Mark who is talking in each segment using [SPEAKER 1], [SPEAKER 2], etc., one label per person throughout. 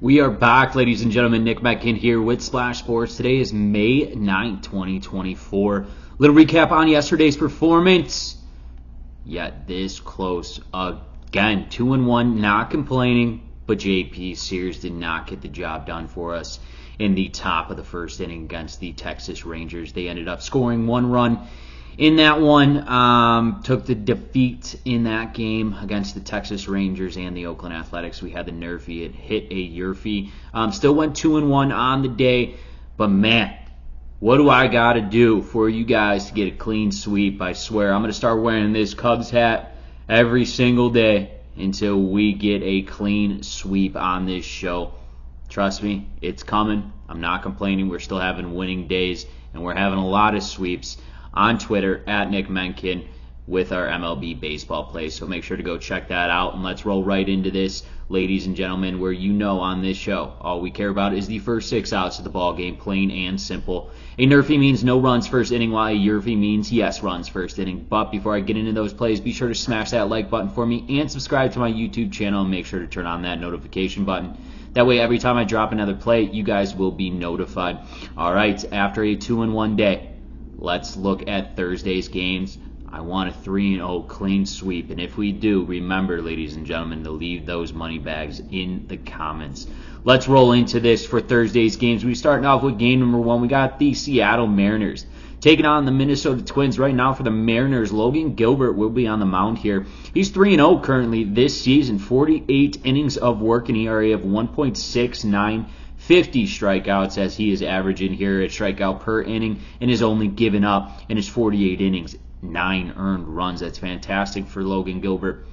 [SPEAKER 1] We are back, ladies and gentlemen. Nick Menken here with Splash Sports. Today is May 9th, 2024. Little recap on yesterday's performance. Yet this close again. 2-1, not complaining, but JP Sears did not get the job done for us in the top of the first inning against the Texas Rangers. They ended up scoring one run in that one. Took the defeat in that game against the Texas Rangers and the Oakland Athletics. We had the NRFI. It hit a YRFI. Still went 2-1 on the day. But man, what do I got to do for you guys to get a clean sweep? I swear, I'm going to start wearing this Cubs hat every single day until we get a clean sweep on this show. Trust me, it's coming. I'm not complaining. We're still having winning days, and we're having a lot of sweeps on Twitter at Nick Menken with our MLB baseball plays. So make sure to go check that out, and let's roll right into this, ladies and gentlemen, where you know on this show all we care about is the first 6 outs of the ball game, plain and simple. A NRFI means no runs first inning, while a YRFI means yes runs first inning. But before I get into those plays, be sure to smash that like button for me and subscribe to my YouTube channel, and make sure to turn on that notification button. That way, every time I drop another play, you guys will be notified. All right, after a 2-1 day, let's look at Thursday's games. I want a 3-0 clean sweep. And if we do, remember, ladies and gentlemen, to leave those money bags in the comments. Let's roll into this for Thursday's games. We're starting off with game number 1. We got the Seattle Mariners taking on the Minnesota Twins. Right now for the Mariners, Logan Gilbert will be on the mound here. He's 3-0 currently this season, 48 innings of work, an ERA of 1.69. 50 strikeouts as he is averaging here at strikeout per inning, and has only given up in his 48 innings 9 earned runs. That's fantastic for Logan Gilbert.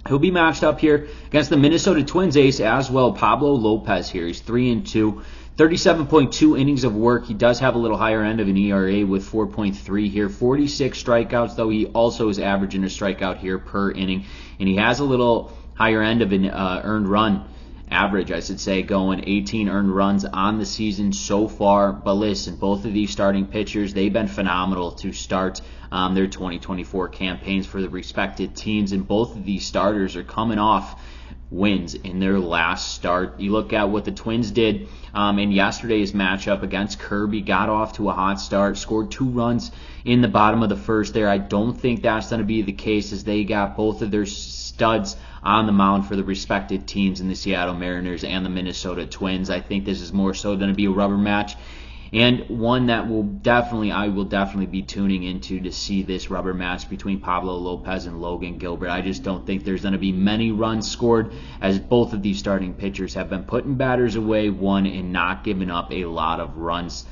[SPEAKER 1] He'll be matched up here against the Minnesota Twins ace as well, Pablo Lopez here. He's 3-2. 37.2 innings of work. He does have a little higher end of an ERA with 4.3 here. 46 strikeouts, though he also is averaging a strikeout here per inning. And he has a little higher end of an earned run average, I should say, going 18 earned runs on the season so far. But listen, both of these starting pitchers, they've been phenomenal to start their 2024 campaigns for the respective teams. And both of these starters are coming off wins in their last start. You look at what the Twins did in yesterday's matchup against Kirby, got off to a hot start, scored 2 runs in the bottom of the first there. I don't think that's going to be the case, as they got both of their studs on the mound for the respective teams in the Seattle Mariners and the Minnesota Twins. I think this is more so going to be a rubber match, and one that I will definitely be tuning into to see this rubber match between Pablo Lopez and Logan Gilbert. I just don't think there's going to be many runs scored, as both of these starting pitchers have been putting batters away, and not giving up a lot of runs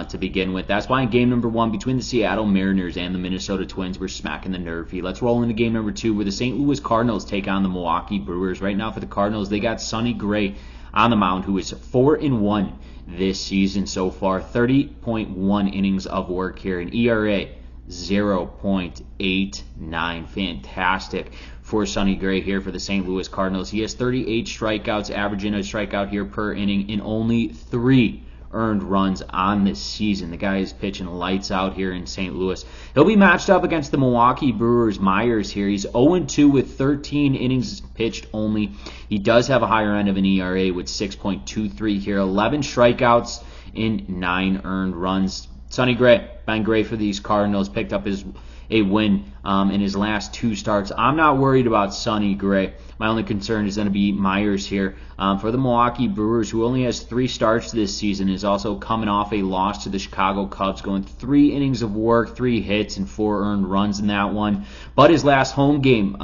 [SPEAKER 1] to begin with. That's why in game number 1 between the Seattle Mariners and the Minnesota Twins, we're smacking the NRFI. Let's roll into game number 2, where the St. Louis Cardinals take on the Milwaukee Brewers. Right now for the Cardinals, they got Sonny Gray on the mound, who is 4-1 this season so far. 30.1 innings of work here, an ERA 0.89. Fantastic for Sonny Gray here for the St. Louis Cardinals. He has 38 strikeouts, averaging a strikeout here per inning, in only 3 earned runs on this season. The guy is pitching lights out here in St. Louis. He'll be matched up against the Milwaukee Brewers Myers here. He's 0-2 with 13 innings pitched only. He does have a higher end of an ERA with 6.23 here. 11 strikeouts in 9 earned runs. Sonny Gray, been great for these Cardinals. Picked up a win in his last 2 starts. I'm not worried about Sonny Gray. My only concern is going to be Myers here. For the Milwaukee Brewers, who only has 3 starts this season, is also coming off a loss to the Chicago Cubs, going 3 innings of work, 3 hits, and 4 earned runs in that one. But his last home game,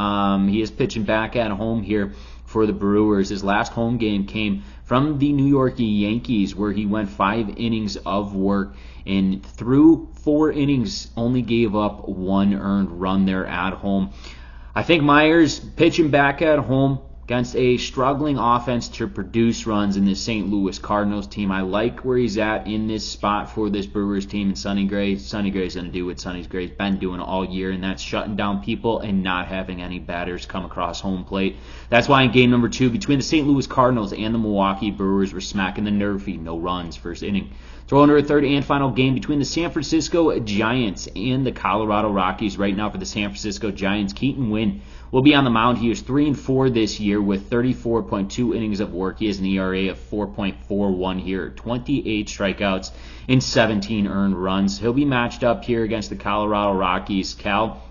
[SPEAKER 1] he is pitching back at home here for the Brewers. His last home game came from the New York Yankees, where he went 5 innings of work, and through 4 innings only gave up 1 earned run there at home. I think Myers pitching back at home against a struggling offense to produce runs in this St. Louis Cardinals team. I like where he's at in this spot for this Brewers team. And Sonny Gray's going to do what Sonny Gray's been doing all year, and that's shutting down people and not having any batters come across home plate. That's why in game number 2 between the St. Louis Cardinals and the Milwaukee Brewers, we're smacking the NRFI. No runs first inning. Throw into a third and final game between the San Francisco Giants and the Colorado Rockies. Right now for the San Francisco Giants, Keaton Winn will be on the mound. He is 3-4 this year with 34.2 innings of work. He has an ERA of 4.41 here, 28 strikeouts and 17 earned runs. He'll be matched up here against the Colorado Rockies. Cal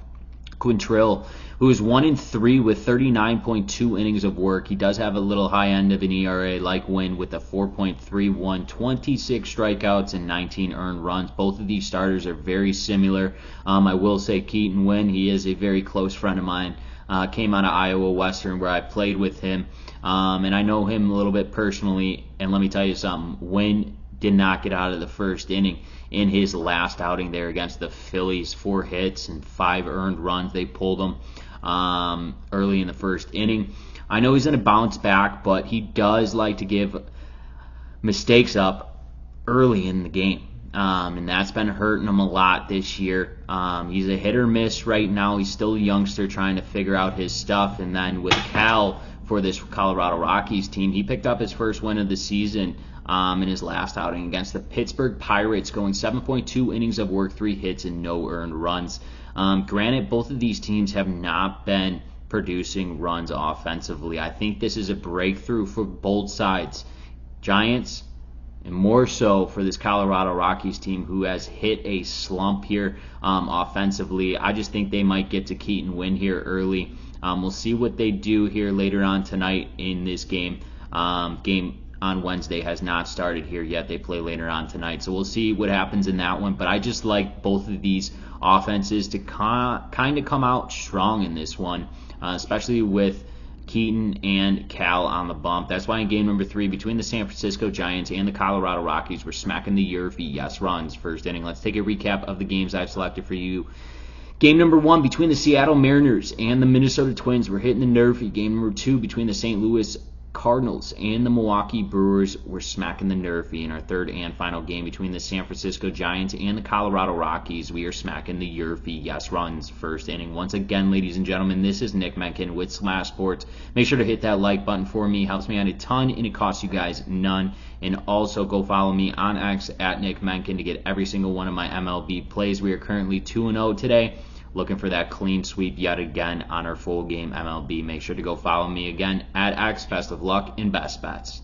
[SPEAKER 1] Quantrill, who is 1-3 with 39.2 innings of work. He does have a little high end of an ERA like Wynn with a 4.31, 26 strikeouts and 19 earned runs. Both of these starters are very similar. I will say Keaton Wynn, he is a very close friend of mine. Came out of Iowa Western where I played with him, and I know him a little bit personally. And let me tell you something, Wynn did not get out of the first inning in his last outing there against the Phillies. 4 hits and 5 earned runs. They pulled him early in the first inning. I know he's going to bounce back, but he does like to give mistakes up early in the game. And that's been hurting him a lot this year. He's a hit or miss right now. He's still a youngster trying to figure out his stuff. And then with Cal for this Colorado Rockies team, he picked up his first win of the season in his last outing against the Pittsburgh Pirates, going 7.2 innings of work, 3 hits, and no earned runs. Granted, both of these teams have not been producing runs offensively. I think this is a breakthrough for both sides. Giants, and more so for this Colorado Rockies team who has hit a slump here offensively. I just think they might get to Keaton Wynn here early. We'll see what they do here later on tonight in this game. Game on Wednesday has not started here yet. They play later on tonight. So we'll see what happens in that one. But I just like both of these offenses to kind of come out strong in this one, especially with Keaton and Cal on the bump. That's why in game number 3 between the San Francisco Giants and the Colorado Rockies, we're smacking the YRFI yes runs first inning. Let's take a recap of the games I've selected for you. Game number 1 between the Seattle Mariners and the Minnesota Twins, we're hitting the NRFI. Game number 2 between the St. Louis Cardinals and the Milwaukee Brewers, we're smacking the NRFI. In our third and final game between the San Francisco Giants and the Colorado Rockies, we are smacking the YRFI yes runs first inning. Once again, ladies and gentlemen, this is Nick Menken with Slash Sports. Make sure to hit that like button for me. It helps me out a ton, and it costs you guys none. And also go follow me on X at Nick Menken to get every single one of my MLB plays. We are currently 2-0 today. Looking for that clean sweep yet again on our full game MLB. Make sure to go follow me again at X. Best of luck and best bets.